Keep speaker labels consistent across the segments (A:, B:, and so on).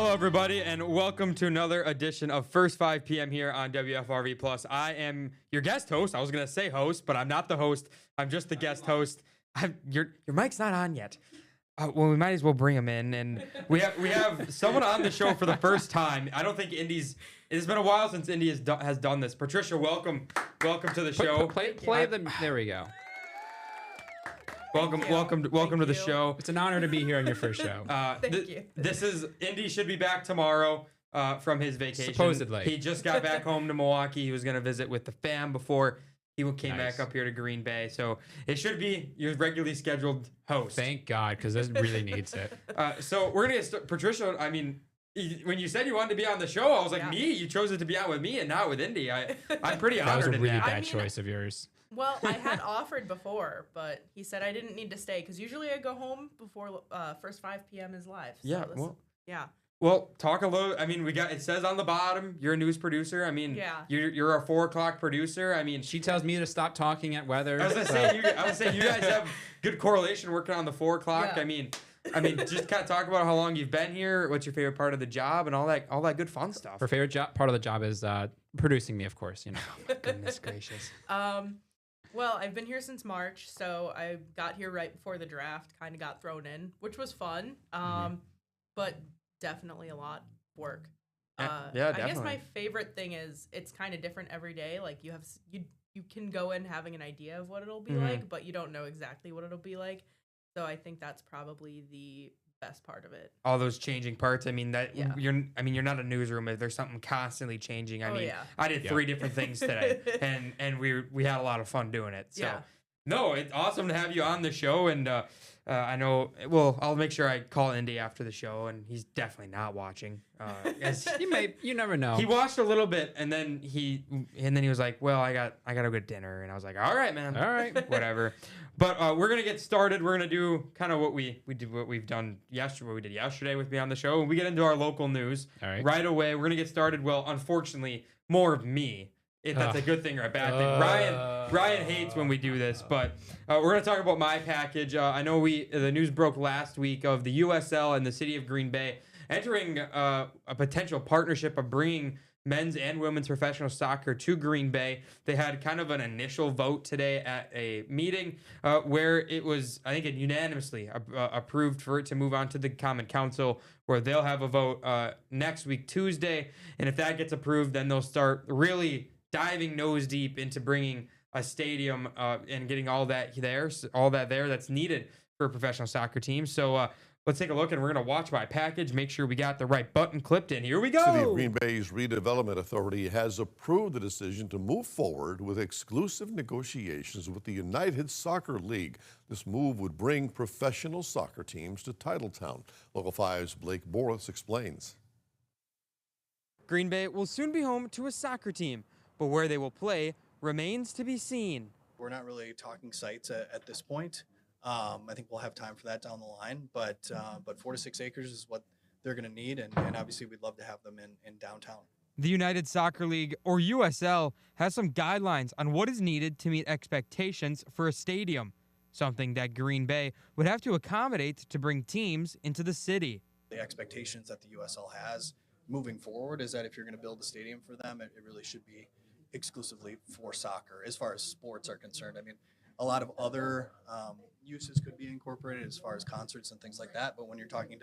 A: Hello, everybody, and welcome to another edition of First 5 p.m. here on WFRV Plus. I am your guest host. I was going to say host, but I'm not the host. I'm just the guest host. Your mic's not on yet. Well, we might as well bring him in, and we have someone on the show for the first time. I don't think Indy's. It's been a while since Indy has done this. Patricia, welcome to the show.
B: Play them. There we go.
A: Welcome to the show.
B: It's an honor to be here on your first show.
C: Thank you.
A: This is Indy should be back tomorrow from his vacation.
B: Supposedly.
A: He just got back home to Milwaukee. He was going to visit with the fam before he came back up here to Green Bay. So it should be your regularly scheduled host.
B: Thank God, because this really needs it.
A: So we're going to get Patricia, I mean, when you said you wanted to be on the show, I was like,
C: Yeah.
A: me? You chose it to be on with me and not with Indy. I'm pretty
B: That was
A: honored
B: a
A: in
B: really
A: that.
B: bad choice of yours.
C: Well, I had offered before, but he said I didn't need to stay because usually I go home before first 5 p.m. is live. So
A: Yeah,
C: yeah.
A: Well, talk a little. I mean, it says on the bottom, you're a news producer. I mean,
C: Yeah.
A: you're a 4 o'clock producer. I mean,
B: She tells me to stop talking at weather.
A: I was gonna say you guys have good correlation working on the 4 o'clock.
C: Yeah.
A: I mean, just kind of talk about how long you've been here, what's your favorite part of the job, and all that good fun stuff.
B: Her favorite part of the job is producing me, of course. You know.
A: Goodness gracious.
C: Well, I've been here since March, so I got here right before the draft, kind of got thrown in, which was fun, but definitely a lot of work.
A: Yeah,
C: I guess
A: definitely.
C: my favorite thing is it's kind of different every day. Like you can go in having an idea of what it'll be like, but you don't know exactly what it'll be like. So I think that's probably the best part of it.
A: All those changing parts. I mean
C: Yeah.
A: you're not a newsroom. There's something constantly changing. I
C: Yeah.
A: did 3 different things today, and we had a lot of fun doing it. So
C: Yeah.
A: no, it's awesome to have you on the show, and I know. Well, I'll make sure I call Indy after the show, and he's definitely not watching. As
B: You never know.
A: he watched a little bit, and then he was like, "Well, I got to go to dinner," and I was like, "All right, man,
B: All right.
A: whatever." But we're gonna get started. We're gonna do kind of what we've done yesterday. What we did yesterday with me on the show. We get into our local news
B: All right.
A: right away. We're gonna get started. Well, unfortunately, more of me. If that's a good thing or a bad thing. Ryan hates when we do this, but we're going to talk about my package. I know the news broke last week of the USL and the city of Green Bay entering a potential partnership of bringing men's and women's professional soccer to Green Bay. They had kind of an initial vote today at a meeting where it was, I think, unanimously approved for it to move on to the Common Council, where they'll have a vote next week, Tuesday. And if that gets approved, then they'll start really diving nose deep into bringing a stadium and getting all that there that's needed for a professional soccer team. So let's take a look, and we're going to watch my package, make sure we got the right button clipped in. Here we go.
D: City of Green Bay's Redevelopment Authority has approved the decision to move forward with exclusive negotiations with the United Soccer League. This move would bring professional soccer teams to Titletown. Local 5's Blake Boris explains.
A: Green Bay will soon be home to a soccer team, but where they will play remains to be seen.
E: We're not really talking sites at this point. I think we'll have time for that down the line, but 4 to 6 acres is what they're going to need, and obviously we'd love to have them in downtown.
A: The United Soccer League, or USL, has some guidelines on what is needed to meet expectations for a stadium, something that Green Bay would have to accommodate to bring teams into the city.
E: The expectations that the USL has moving forward is that if you're going to build a stadium for them, it really should be exclusively for soccer as far as sports are concerned. I mean, a lot of other uses could be incorporated as far as concerts and things like that, but when you're talking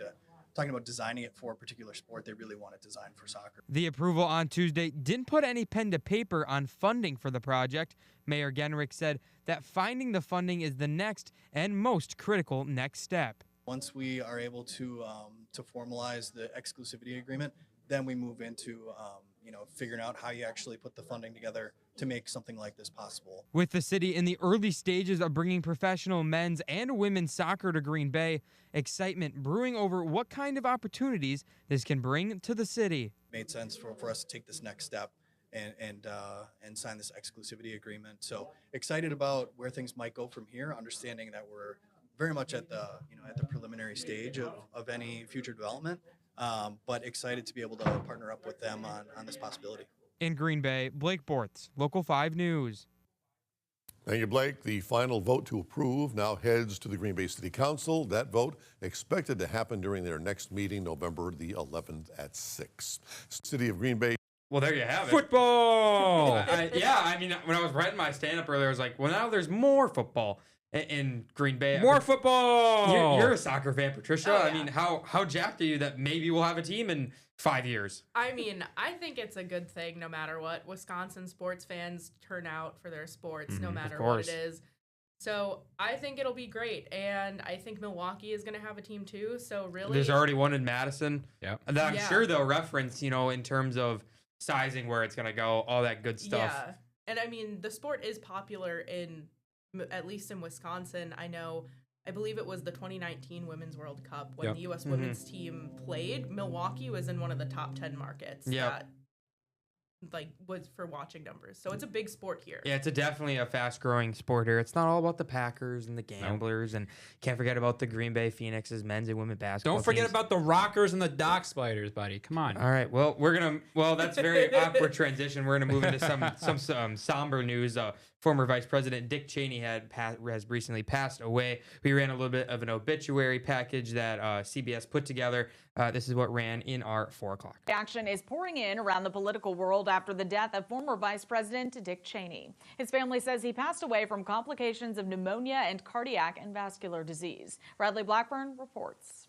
E: about designing it for a particular sport, they really want it designed for soccer.
A: The approval on Tuesday didn't put any pen to paper on funding for the project. Mayor Genrich said that finding the funding is the next and most critical next step.
E: Once we are able to formalize the exclusivity agreement, then we move into figuring out how you actually put the funding together to make something like this possible.
A: With the city in the early stages of bringing professional men's and women's soccer to Green Bay, excitement brewing over what kind of opportunities this can bring to the city.
E: It made sense for us to take this next step and sign this exclusivity agreement. So excited about where things might go from here, understanding that we're very much at the preliminary stage of any future development. But excited to be able to partner up with them on this possibility.
A: In Green Bay, Blake Bortz, Local 5 News.
D: Thank you, Blake. The final vote to approve now heads to the Green Bay City Council. That vote expected to happen during their next meeting, November the 11th at 6. City of Green Bay.
A: Well, there you have it.
B: Football.
A: Yeah, I mean, when I was writing my stand-up earlier, I was like, well, now there's more football in Green Bay.
B: More football.
A: You're a soccer fan, Patricia.
C: Oh,
A: I
C: yeah.
A: mean, how jacked are you that maybe we'll have a team in 5 years?
C: I mean, I think it's a good thing no matter what. Wisconsin sports fans turn out for their sports no matter what
A: course.
C: it is. So I think it'll be great. And I think Milwaukee is going to have a team too. So really,
A: There's already one in Madison.
B: Yep.
A: And I'm
C: Yeah.
A: sure they'll reference, in terms of sizing, where it's going to go, all that good stuff.
C: Yeah. And I mean, the sport is popular at least in Wisconsin. I believe it was the 2019 Women's World Cup when
B: Yep.
C: the U.S. women's team played. Milwaukee was in one of the top 10 markets
A: Yep.
C: that was for watching numbers. So it's a big sport here.
A: Yeah, it's definitely a fast-growing sport here. It's not all about the Packers and the gamblers, and can't forget about the Green Bay Phoenix's men's and women's basketball
B: Don't forget
A: teams.
B: about the Rockers and the Dock Spiders, buddy. Come on.
A: All right, well, that's a very awkward transition. We're gonna move into some somber news. Former Vice President Dick Cheney has recently passed away. We ran a little bit of an obituary package that CBS put together. This is what ran in our 4 o'clock.
F: Action is pouring in around the political world after the death of former Vice President Dick Cheney. His family says he passed away from complications of pneumonia and cardiac and vascular disease. Bradley Blackburn reports.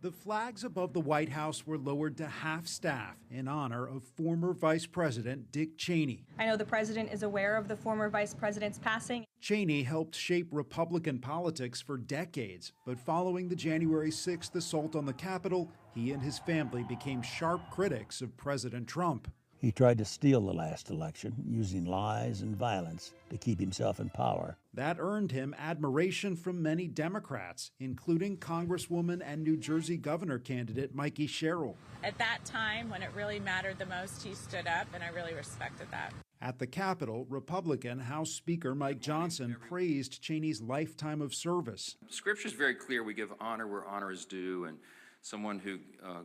G: The flags above the White House were lowered to half staff in honor of former Vice President Dick Cheney.
H: I know the president is aware of the former vice president's passing.
G: Cheney helped shape Republican politics for decades, but following the January 6th assault on the Capitol, he and his family became sharp critics of President Trump.
I: He tried to steal the last election using lies and violence to keep himself in power.
G: That earned him admiration from many Democrats, including Congresswoman and New Jersey governor candidate Mikey Sherrill.
J: At that time, when it really mattered the most, he stood up, and I really respected that.
G: At the Capitol, Republican House Speaker Mike Johnson praised Cheney's lifetime of service.
K: Scripture is very clear. We give honor where honor is due, and someone who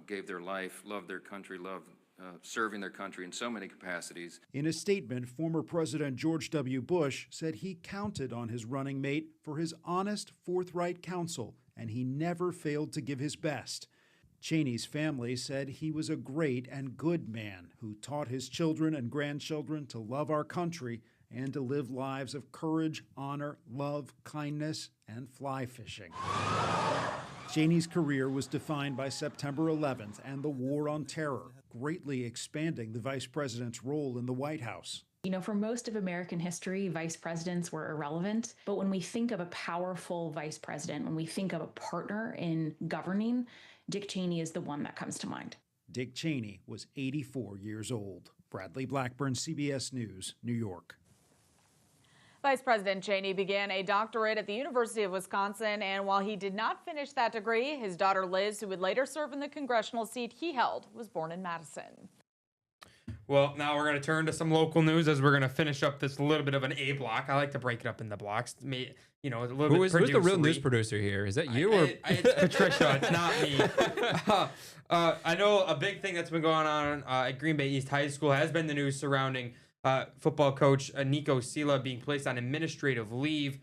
K: gave their life, loved their country, loved serving their country in so many capacities.
G: In a statement, former President George W. Bush said he counted on his running mate for his honest, forthright counsel, and he never failed to give his best. Cheney's family said he was a great and good man who taught his children and grandchildren to love our country and to live lives of courage, honor, love, kindness, and fly fishing. Cheney's career was defined by September 11th and the War on Terror, greatly expanding the vice president's role in the White House.
L: You know, for most of American history, vice presidents were irrelevant. But when we think of a powerful vice president, when we think of a partner in governing, Dick Cheney is the one that comes to mind.
G: Dick Cheney was 84 years old. Bradley Blackburn, CBS News, New York.
F: Vice President Cheney began a doctorate at the University of Wisconsin, and while he did not finish that degree, his daughter Liz, who would later serve in the congressional seat he held, was born in Madison.
A: Well, now we're going to turn to some local news as we're going to finish up this little bit of an A block. I like to break it up in the blocks. A little bit
B: Who's the real
A: producer-y.
B: news producer here? Is that you or?
A: It's Patricia. It's not me. I know a big thing that's been going on at Green Bay East High School has been the news surrounding football coach Nico Sila being placed on administrative leave.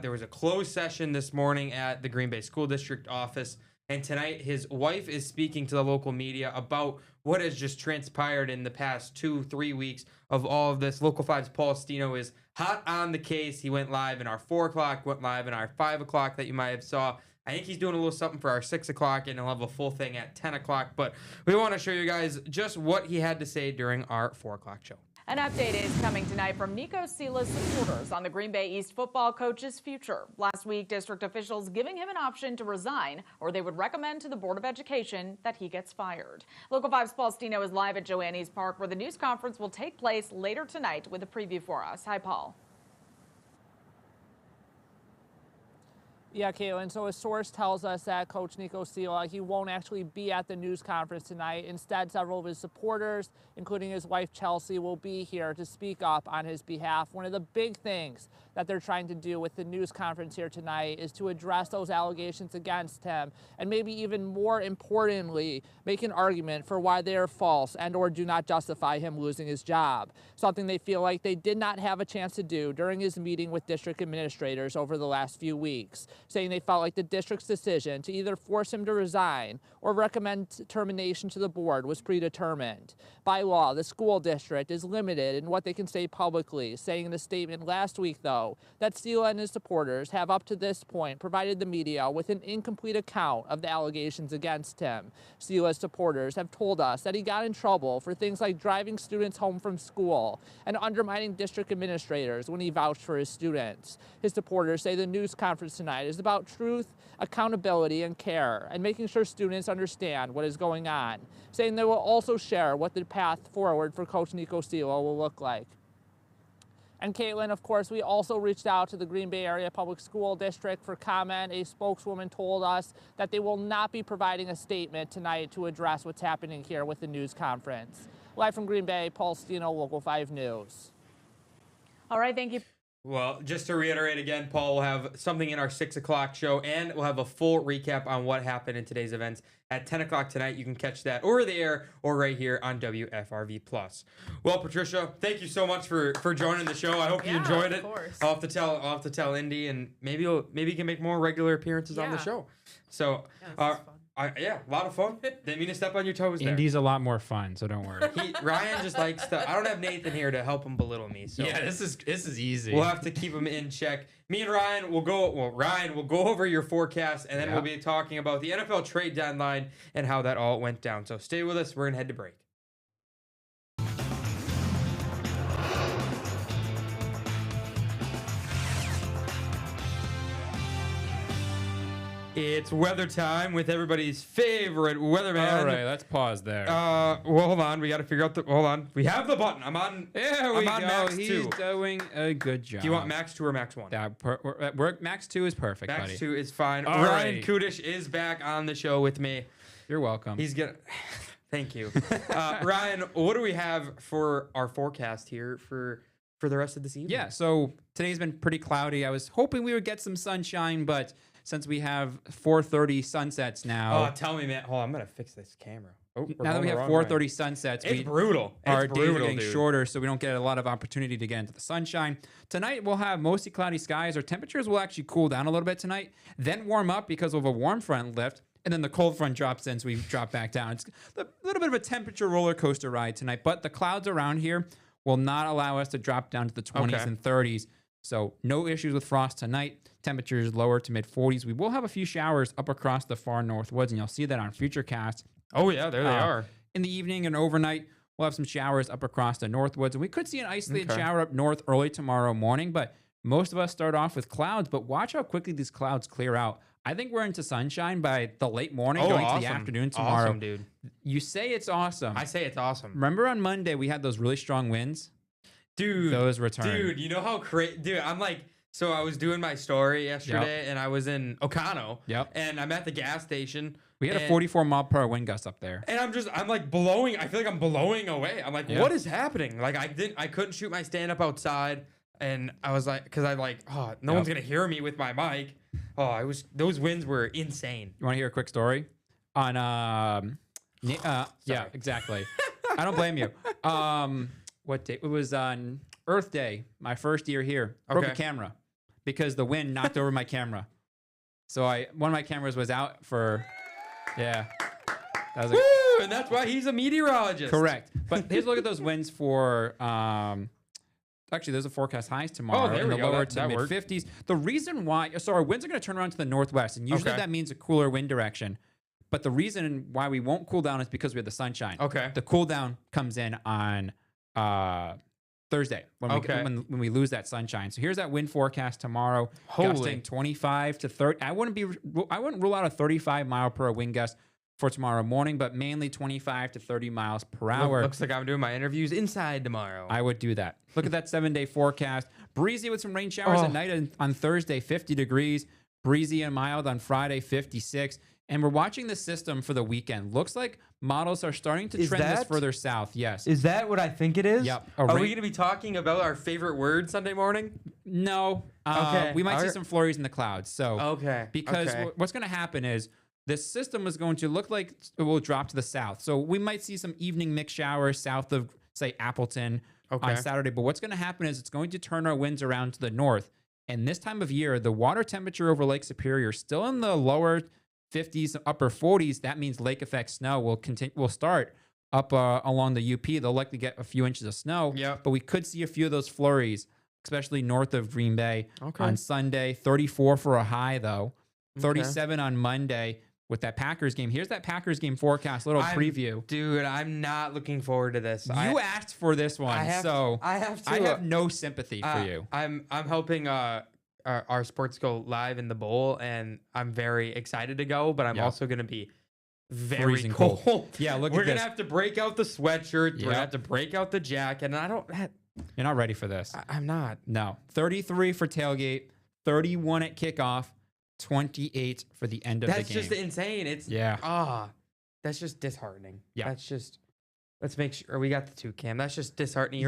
A: There was a closed session this morning at the Green Bay School District office. And tonight, his wife is speaking to the local media about what has just transpired in the past 2-3 weeks of all of this. Local 5's Paul Stino is hot on the case. He went live in our 4 o'clock, went live in our 5 o'clock that you might have saw. I think he's doing a little something for our 6 o'clock, and he'll have a full thing at 10 o'clock. But we want to show you guys just what he had to say during our 4 o'clock show.
F: An update is coming tonight from Nico Sila's supporters on the Green Bay East football coach's future. Last week, district officials giving him an option to resign, or they would recommend to the Board of Education that he gets fired. Local 5's Paul Stino is live at Joannes Park, where the news conference will take place later tonight with a preview for us. Hi, Paul.
M: Yeah, Caitlin. So a source tells us that Coach Nico Sila, he won't actually be at the news conference tonight. Instead, several of his supporters, including his wife Chelsea, will be here to speak up on his behalf. One of the big things that they're trying to do with the news conference here tonight is to address those allegations against him, and maybe even more importantly, make an argument for why they are false and or do not justify him losing his job. Something they feel like they did not have a chance to do during his meeting with district administrators over the last few weeks, saying they felt like the district's decision to either force him to resign or recommend termination to the board was predetermined. By law, the school district is limited in what they can say publicly, saying in a statement last week, though, that Sila and his supporters have up to this point provided the media with an incomplete account of the allegations against him. Sila's supporters have told us that he got in trouble for things like driving students home from school and undermining district administrators when he vouched for his students. His supporters say the news conference tonight is about truth, accountability, and care, and making sure students understand what is going on, saying they will also share what the path forward for Coach Nico Sila will look like. And Caitlin, of course, we also reached out to the Green Bay Area Public School District for comment. A spokeswoman told us that they will not be providing a statement tonight to address what's happening here with the news conference. Live from Green Bay, Paul Stino, Local 5 News.
F: All right, thank you.
A: Well, just to reiterate again, Paul will have something in our 6 o'clock show, and we'll have a full recap on what happened in today's events at 10 o'clock tonight. You can catch that over the air or right here on WFRV+. Well, Patricia, thank you so much for joining the show. I hope you enjoyed it.
C: Course.
A: I'll have to tell Indy, and maybe you can make more regular appearances on the show. So, yeah, a lot of fun. Didn't mean to step on your toes there.
B: Indy's a lot more fun, so don't worry.
A: Ryan just likes to. I don't have Nathan here to help him belittle me. So
B: yeah, this is easy.
A: We'll have to keep him in check. Me and Ryan will go. Well, Ryan will go over your forecast, and then we'll be talking about the NFL trade deadline and how that all went down. So stay with us. We're gonna head to break. It's weather time with everybody's favorite weatherman.
B: All right, let's pause there.
A: Well, hold on. We got to figure out the. Hold on. We have the button. I'm on.
B: There we go.
A: Max
B: He's
A: 2.
B: doing a good job.
A: Do you want Max 2 or Max 1?
B: Max 2 is perfect,
A: Max
B: buddy.
A: 2 is fine.
B: All
A: Ryan
B: right.
A: Kudish is back on the show with me.
B: You're welcome.
A: He's gonna. Thank you, Ryan. What do we have for our forecast here for the rest of this evening?
B: Yeah. So today's been pretty cloudy. I was hoping we would get some sunshine, but since we have 4:30 sunsets now.
A: Oh, tell me, man. Hold on, I'm gonna fix this camera. Oh,
B: now that we have 4:30 sunsets,
A: it's brutal.
B: Our
A: it's
B: days
A: brutal,
B: are getting
A: dude.
B: shorter, so we don't get a lot of opportunity to get into the sunshine. Tonight we'll have mostly cloudy skies. Our temperatures will actually cool down a little bit tonight, then warm up because of a warm front lift, and then the cold front drops in, so we drop back down. It's a little bit of a temperature roller coaster ride tonight, but the clouds around here will not allow us to drop down to the 20s and 30s. So no issues with frost tonight. Temperatures lower to mid 40s. We will have a few showers up across the far north woods, and you'll see that on Futurecast.
A: Oh yeah, there they are.
B: In the evening and overnight, we'll have some showers up across the north woods, and we could see an isolated shower up north early tomorrow morning, but most of us start off with clouds, but watch how quickly these clouds clear out. I think we're into sunshine by the late morning, going to the afternoon tomorrow.
A: Awesome, dude.
B: You say it's awesome.
A: I say it's awesome.
B: Remember on Monday, we had those really strong winds?
A: Dude.
B: Those returned.
A: Dude, you know how crazy... Dude, I'm like... So I was doing my story yesterday, and I was in Ocano.
B: Yep.
A: And I'm at the gas station.
B: We had a 44 mile per hour wind gust up there.
A: And I'm like blowing. I feel like I'm blowing away. I'm like, what is happening? Like I couldn't shoot my stand up outside, and I was like, because no one's gonna hear me with my mic. Oh, those winds were insane.
B: You want to hear a quick story? On yeah, exactly. I don't blame you. What day? It was on Earth Day, my first year here. Broke a camera because the wind knocked over my camera. So one of my cameras was out for, yeah. That was
A: and that's why he's a meteorologist.
B: Correct. But here's a look at those winds for, actually, there's a forecast highs tomorrow in the lower to mid 50s. The reason why, so our winds are going to turn around to the northwest, and usually that means a cooler wind direction. But the reason why we won't cool down is because we have the sunshine.
A: Okay.
B: The cool down comes in on Thursday when we lose that sunshine. So here's that wind forecast tomorrow. Gusting 25 to 30. I wouldn't rule out a 35 mile per hour wind gust for tomorrow morning, but mainly 25 to 30 miles per hour.
A: Looks like I'm doing my interviews inside tomorrow.
B: I would do that. Look at that 7-day forecast. Breezy with some rain showers at night on Thursday, 50 degrees. breezy and mild on Friday, 56. And we're watching the system for the weekend. Looks like models are starting to trend this further south. Yes.
A: Is that what I think it is?
B: Yep.
A: Are we going to be talking about our favorite word Sunday morning?
B: No.
A: Okay.
B: We might see some flurries in the clouds. So
A: okay.
B: Because what's going to happen is this system is going to look like it will drop to the south. So we might see some evening mixed showers south of, say, Appleton on Saturday. But what's going to happen is it's going to turn our winds around to the north. And this time of year, the water temperature over Lake Superior is still in the lower 50s, upper 40s. That means lake effect snow will start up along the UP. They'll likely get a few inches of snow. But we could see a few of those flurries, especially north of Green Bay on Sunday. 34 for a high, though. 37 on Monday with that Packers game. Here's that Packers game forecast, little preview.
A: Dude, I'm not looking forward to this.
B: You asked for this one,
A: I have
B: no sympathy for you.
A: I'm helping our sports go live in the bowl, and I'm very excited to go, but I'm also going to be very
B: freezing cold. Yeah,
A: We're going to have to break out the sweatshirt. We're going to have to break out the jacket, and
B: you're not ready for this.
A: I'm not.
B: No. 33 for tailgate, 31 at kickoff, 28 for the end of the game.
A: That's just insane. It's that's just disheartening.
B: Yeah.
A: Let's make sure we got the two, Cam. That's just disheartening.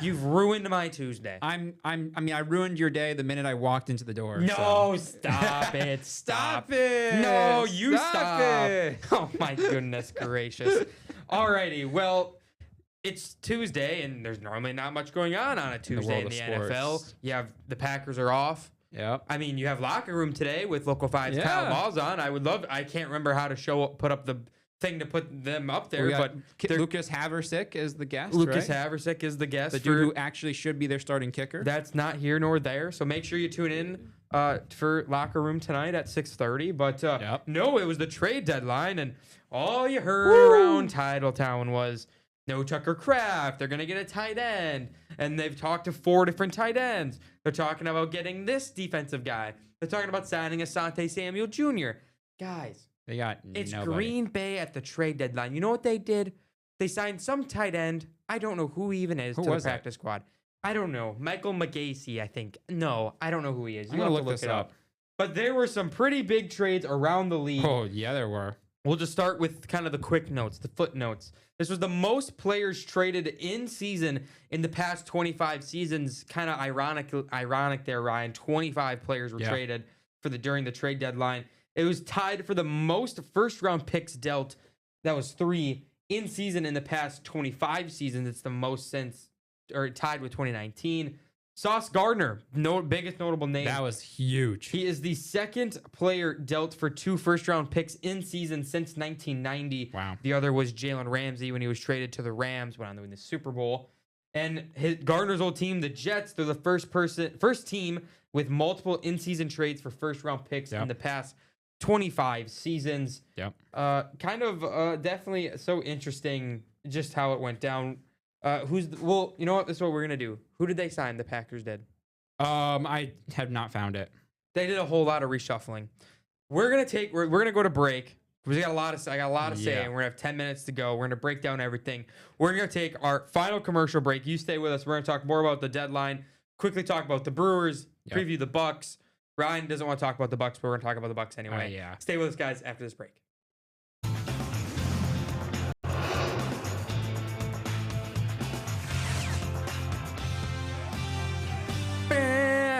A: You've ruined my Tuesday.
B: I ruined your day the minute I walked into the door.
A: No, stop it.
B: Stop it.
A: No, you stop.
B: it.
A: Oh my goodness gracious. Alrighty, well, it's Tuesday, and there's normally not much going on a Tuesday in the NFL. You have the Packers are off.
B: Yep.
A: I mean, you have locker room today with Local 5's Kyle Malzahn. I can't remember how to put up the thing to put them up there, but
B: Lucas Haversick is the guest.
A: Lucas Haversick is the guest.
B: The dude who actually should be their starting kicker.
A: That's not here nor there. So make sure you tune in for locker room tonight at 6:30. But no, it was the trade deadline, and all you heard around Titletown was no Tucker Kraft. They're gonna get a tight end, and they've talked to 4 different tight ends. They're talking about getting this defensive guy. They're talking about signing Asante Samuel Jr. Guys.
B: They got
A: It's
B: nobody.
A: Green Bay at the trade deadline. You know what they did? They signed some tight end. I don't know who he even is to the practice squad. I don't know. Michael McGasey, I think. No, I don't know who he is.
B: I'm going to look this up.
A: But there were some pretty big trades around the league.
B: Oh, yeah, there were.
A: We'll just start with kind of the quick notes, the footnotes. This was the most players traded in season in the past 25 seasons. Kind of ironic there, Ryan. 25 players were traded during the trade deadline. It was tied for the most first-round picks dealt. That was 3 in season in the past 25 seasons. It's the most tied with 2019. Sauce Gardner, biggest notable name.
B: That was huge.
A: He is the second player dealt for 2 first-round picks in season since 1990.
B: Wow.
A: The other was Jalen Ramsey when he was traded to the Rams, went on to win the Super Bowl. And Gardner's old team, the Jets, they're the first team with multiple in-season trades for first-round picks in the past 25 seasons.
B: Yep.
A: Definitely so interesting just how it went down. You know what? This is what we're gonna do. Who did they sign? The Packers did.
B: I have not found it.
A: They did a whole lot of reshuffling. We're gonna go to break. I got a lot to say, and we're gonna have 10 minutes to go. We're gonna break down everything. We're gonna take our final commercial break. You stay with us. We're gonna talk more about the deadline. Quickly talk about the Brewers. Preview the Bucks. Ryan doesn't want to talk about the Bucks, but we're gonna talk about the Bucks anyway. Stay with us, guys, after this break.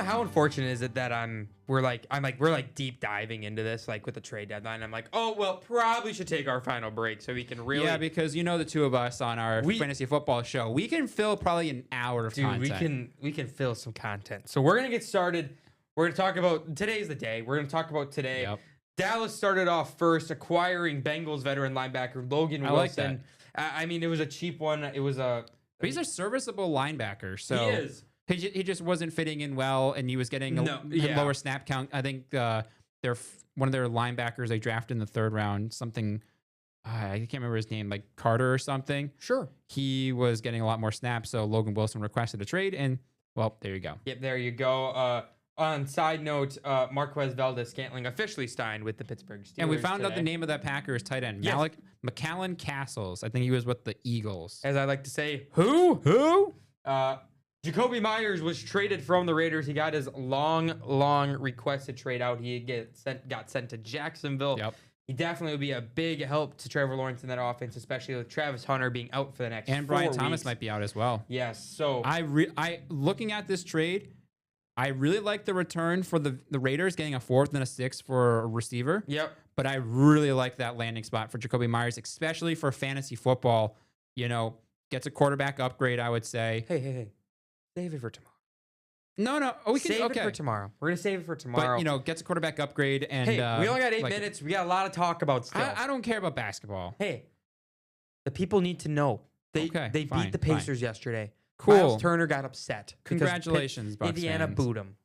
A: How unfortunate is it that we're deep diving into this with the trade deadline? I'm like, oh well, probably should take our final break so we can really
B: because the two of us on our fantasy football show, we can fill probably an hour of content.
A: We can fill some content. So we're gonna get started. We're gonna talk about today's the day. We're gonna talk about today.
B: Yep.
A: Dallas started off first, acquiring Bengals veteran linebacker Logan Wilson.
B: Like that.
A: I mean, it was a cheap one. It was
B: but he's a serviceable linebacker. So
A: he is.
B: He just wasn't fitting in well, and he was getting a lower snap count. I think one of their linebackers they drafted in the 3rd round, something I can't remember his name, like Carter or something.
A: Sure.
B: He was getting a lot more snaps, so Logan Wilson requested a trade, and well, there you go.
A: Yep, there you go. On side note, Marquez Valdes-Scantling officially signed with the Pittsburgh Steelers.
B: And we found out the name of that Packers tight end, Malik McCallan Castles. I think he was with the Eagles.
A: As I like to say,
B: who?
A: Jacoby Myers was traded from the Raiders. He got his long requested trade out. He got sent to Jacksonville.
B: Yep.
A: He definitely would be a big help to Trevor Lawrence in that offense, especially with Travis Hunter being out for the next 4
B: And Brian
A: weeks.
B: Thomas might be out as well.
A: Yes. So
B: I looking at this trade, I really like the return for the Raiders getting a 4th and a 6th for a receiver.
A: Yep.
B: But I really like that landing spot for Jacoby Myers, especially for fantasy football. You know, gets a quarterback upgrade, I would say.
A: Hey. Save it for tomorrow.
B: No. Oh, we can
A: save it for tomorrow. We're gonna save it for tomorrow.
B: But, you know, gets a quarterback upgrade. And
A: hey, we only got 8 minutes. We got a lot of talk about stuff.
B: I don't care about basketball.
A: Hey, the people need to know. They beat the Pacers yesterday.
B: Cool.
A: Miles Turner got upset. because
B: Congratulations, Bucks
A: Indiana
B: fans.
A: booed him.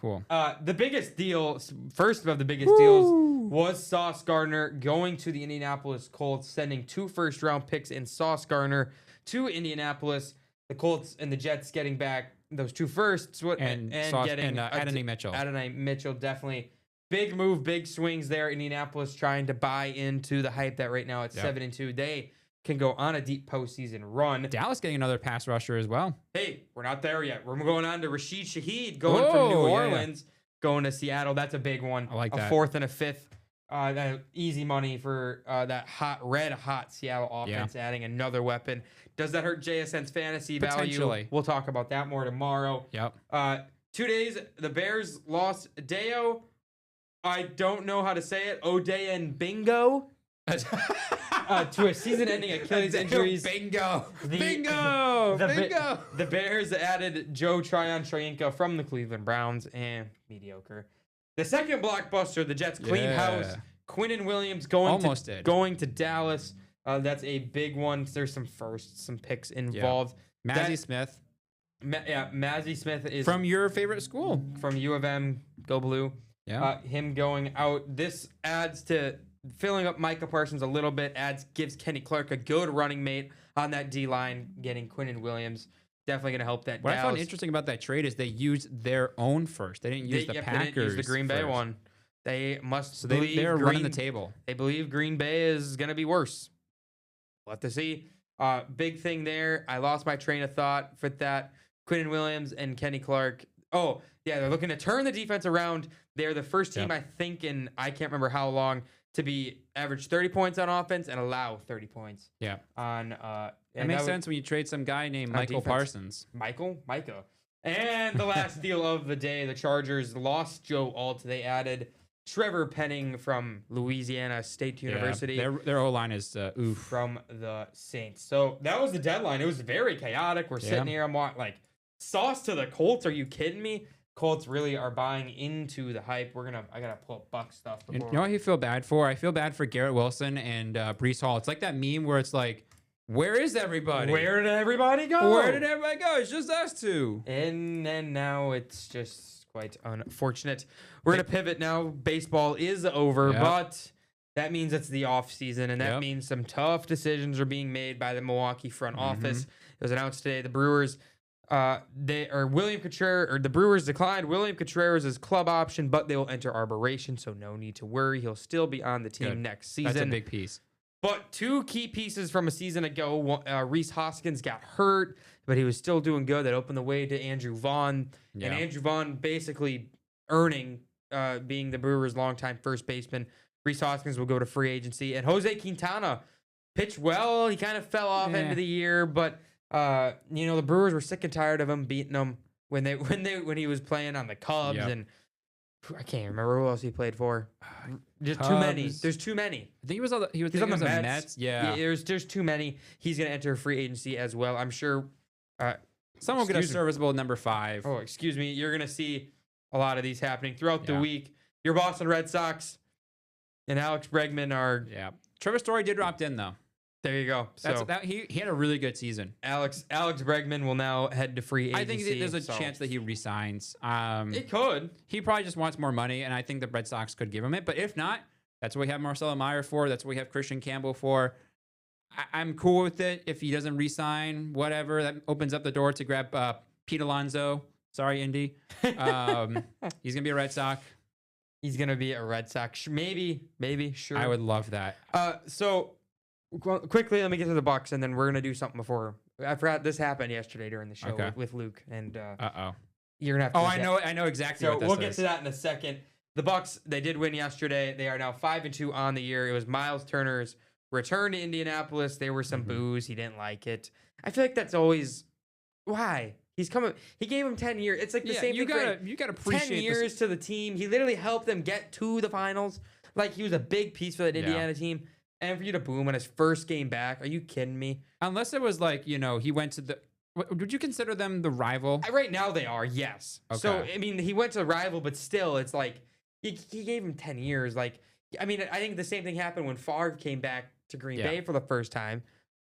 B: Cool.
A: The biggest deal, first of the biggest deals, was Sauce Gardner going to the Indianapolis Colts, sending 2 first-round picks in Sauce Gardner to Indianapolis. The Colts and the Jets getting back those 2 firsts
B: And
A: getting
B: Adonai Mitchell.
A: Adonai Mitchell, definitely big move, big swings there. Indianapolis trying to buy into the hype that right now at 7-2, they can go on a deep postseason run.
B: Dallas getting another pass rusher as well.
A: Hey, we're not there yet. We're going on to Rashid Shaheed going from New Orleans, going to Seattle. That's a big one.
B: I like that.
A: 4th and a 5th. That easy money for that red hot Seattle offense, adding another weapon. Does that hurt JSN's fantasy value?
B: Potentially.
A: We'll talk about that more tomorrow.
B: Yep.
A: 2 days, the Bears lost Deo. I don't know how to say it. O'Day and Bingo. To a season-ending Achilles injuries.
B: Bingo.
A: The Bears added Joe Tryon-Shoyinka from the Cleveland Browns, and mediocre. The second blockbuster, the Jets cleaned house. Quinnen Williams going to Dallas. That's a big one. There's some firsts, some picks involved.
B: Mazzie Smith.
A: Mazzie Smith is
B: from your favorite school,
A: from U of M. Go Blue.
B: Yeah.
A: Him going out. This adds to filling up Micah Parsons a little bit. Gives Kenny Clark a good running mate on that D line. Getting Quinnen Williams definitely going to help that.
B: What I found interesting about that trade is they used their own first. They didn't use the Packers.
A: They didn't use the Green Bay
B: first.
A: one. They must.
B: So
A: believe
B: they're running the table.
A: They believe Green Bay is going to be worse. We'll have to see. Big thing there. I lost my train of thought for that. Quinnen Williams and Kenny Clark. Oh, yeah, they're looking to turn the defense around. They're the first team, I think, in I can't remember how long, to be average 30 points on offense and allow 30 points.
B: Yeah.
A: On
B: it makes sense when you trade some guy named Michael Parsons.
A: Micah. And the last deal of the day, the Chargers lost Joe Alt. They added Trevor Penning from Louisiana State University.
B: Their O-line is oof.
A: From the Saints. So that was the deadline. It was very chaotic. We're sitting here. I'm like, sauce to the Colts. Are you kidding me? Colts really are buying into the hype. I gotta pull up Buck stuff.
B: You know what you feel bad for? I feel bad for Garrett Wilson and Breece Hall. It's like that meme where it's like, where is everybody?
A: Where did everybody go?
B: Where did everybody go? It's just us two.
A: And then now it's just quite unfortunate. We're gonna pivot now. Baseball is over, but that means it's the off season, and that means some tough decisions are being made by the Milwaukee front office. It was announced today the Brewers. The Brewers declined William Contreras as club option, but they will enter arbitration, so no need to worry. He'll still be on the team next season.
B: That's a big piece.
A: But 2 key pieces from a season ago. Rhys Hoskins got hurt, but he was still doing good. That opened the way to Andrew Vaughn. And Andrew Vaughn basically earning being the Brewers' longtime first baseman. Rhys Hoskins will go to free agency. And Jose Quintana pitched well. He kind of fell off end of the year, but the Brewers were sick and tired of him beating them when he was playing on the Cubs, and I can't remember who else he played for. Just too many. There's too many.
B: I think he was on the Mets. Yeah.
A: There's too many. He's gonna enter free agency as well. I'm sure.
B: Someone will get a serviceable number 5.
A: Oh, excuse me. You're gonna see a lot of these happening throughout the week. Your Boston Red Sox and Alex Bregman are.
B: Yeah. Trevor Story did opt in though.
A: There you go. So
B: he had a really good season.
A: Alex Bregman will now head to free agency.
B: I think there's a chance that he resigns.
A: It could.
B: He probably just wants more money, and I think the Red Sox could give him it. But if not, that's what we have Marcelo Meyer for. That's what we have Christian Campbell for. I'm cool with it. If he doesn't resign, whatever, that opens up the door to grab Pete Alonso. Sorry, Indy. He's gonna be a Red Sox.
A: He's gonna be a Red Sox. Maybe, sure.
B: I would love that.
A: So quickly, let me get to the Bucks, and then we're gonna do something before I forgot this happened yesterday during the show
B: Okay.
A: with Luke, and
B: Uh-oh.
A: you're gonna have to.
B: Oh,
A: forget.
B: I know exactly
A: So
B: what this
A: we'll get
B: is.
A: to that in a second. The Bucks, they did win yesterday. They are now 5-2 on the year. It was Miles Turner's return to Indianapolis. There were some boos. He didn't like it. I feel like that's always why he's coming. He gave him 10 years. It's like the same.
B: You
A: thing.
B: gotta appreciate
A: 10 years to the team. He literally helped them get to the finals. Like he was a big piece for that Indiana team. And for you to boom on his first game back, are you kidding me?
B: Unless it was like, he went to the. Would you consider them the rival?
A: Right now they are, yes.
B: Okay.
A: So I mean, he went to the rival, but still, it's like he gave him 10 years. Like, I mean, I think the same thing happened when Favre came back to Green Bay for the first time.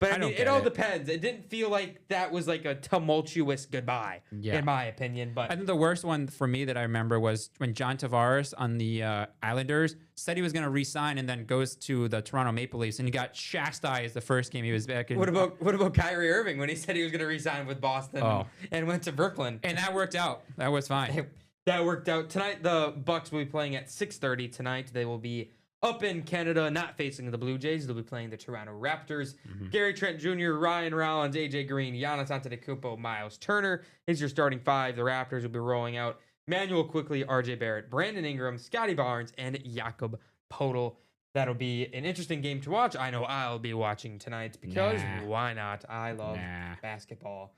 A: But I mean, it all depends. It didn't feel like that was like a tumultuous goodbye, in my opinion. But
B: I think the worst one for me that I remember was when John Tavares on the Islanders said he was going to re-sign and then goes to the Toronto Maple Leafs and he got chastised the first game he was back in.
A: What about Kyrie Irving when he said he was going to re-sign with Boston and went to Brooklyn?
B: And that worked out. That was fine.
A: That worked out. Tonight, the Bucks will be playing at 6:30 tonight. They will be up in Canada, not facing the Blue Jays. They'll be playing the Toronto Raptors. Gary Trent Jr., Ryan Rollins, AJ Green, Giannis Antetokounmpo, Miles Turner is your starting five. The Raptors will be rolling out Manuel Quickley, RJ Barrett, Brandon Ingram, Scotty Barnes, and Jakob Poeltl. That'll be an interesting game to watch. I know I'll be watching tonight because why not? I love basketball.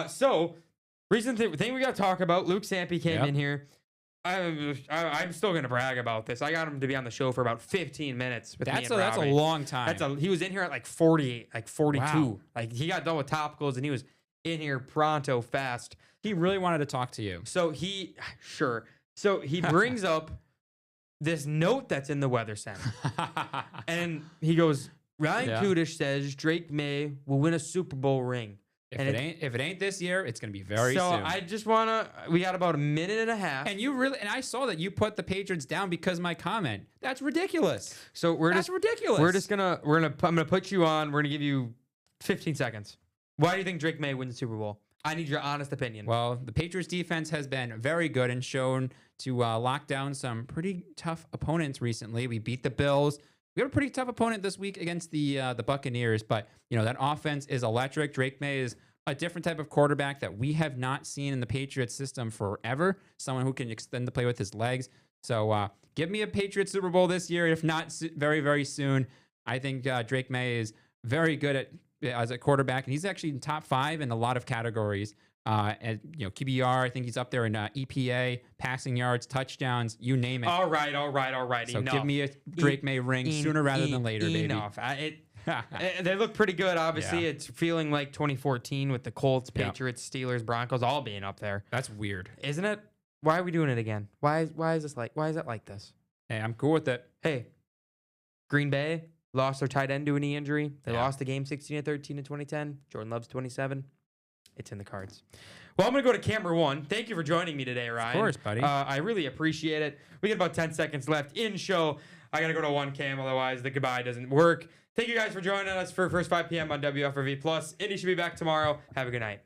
A: So, recent thing we got to talk about. Luke Sampe came in here. I'm still gonna brag about this. I got him to be on the show for about 15 minutes with me and
B: that's a
A: Robbie.
B: long time.
A: He was in here at like 48, like 42.
B: Wow.
A: Like he got done with topicals and he was in here pronto fast.
B: He really wanted to talk to you.
A: So he brings up this note that's in the Weather Center, and he goes, Ryan Kudish says Drake May will win a Super Bowl ring.
B: If it ain't this year, it's gonna be very soon.
A: So I just we got about a minute and a half.
B: And I saw that you put the Patriots down because of my comment. That's ridiculous.
A: So
B: That's ridiculous.
A: I'm gonna put you on. We're gonna give you 15 seconds. Why do you think Drake May win the Super Bowl? I need your honest opinion.
B: Well, the Patriots defense has been very good and shown to lock down some pretty tough opponents recently. We beat the Bills. We have a pretty tough opponent this week against the Buccaneers, but that offense is electric. Drake May is a different type of quarterback that we have not seen in the Patriots system forever. Someone who can extend the play with his legs. So give me a Patriots Super Bowl this year, if not very, very soon. I think Drake May is very good as a quarterback, and he's actually in top 5 in a lot of categories. And QBR, I think he's up there in EPA, passing yards, touchdowns, you name it.
A: All right.
B: So
A: enough.
B: Give me a Drake May ring sooner rather than later, baby.
A: Enough. They look pretty good. Obviously, it's feeling like 2014 with the Colts, Patriots, Steelers, Broncos all being up there.
B: That's weird,
A: isn't it? Why are we doing it again? Why is it like this?
B: Hey, I'm cool with it.
A: Hey, Green Bay lost their tight end to a knee injury. They lost the game 16-13 in 2010. Jordan Love's 27. It's in the cards. Well, I'm going to go to camera 1. Thank you for joining me today, Ryan.
B: Of course, buddy.
A: I really appreciate it. We got about 10 seconds left in show. I got to go to 1 cam, otherwise the goodbye doesn't work. Thank you guys for joining us for First 5 p.m. on WFRV+. Indy should be back tomorrow. Have a good night.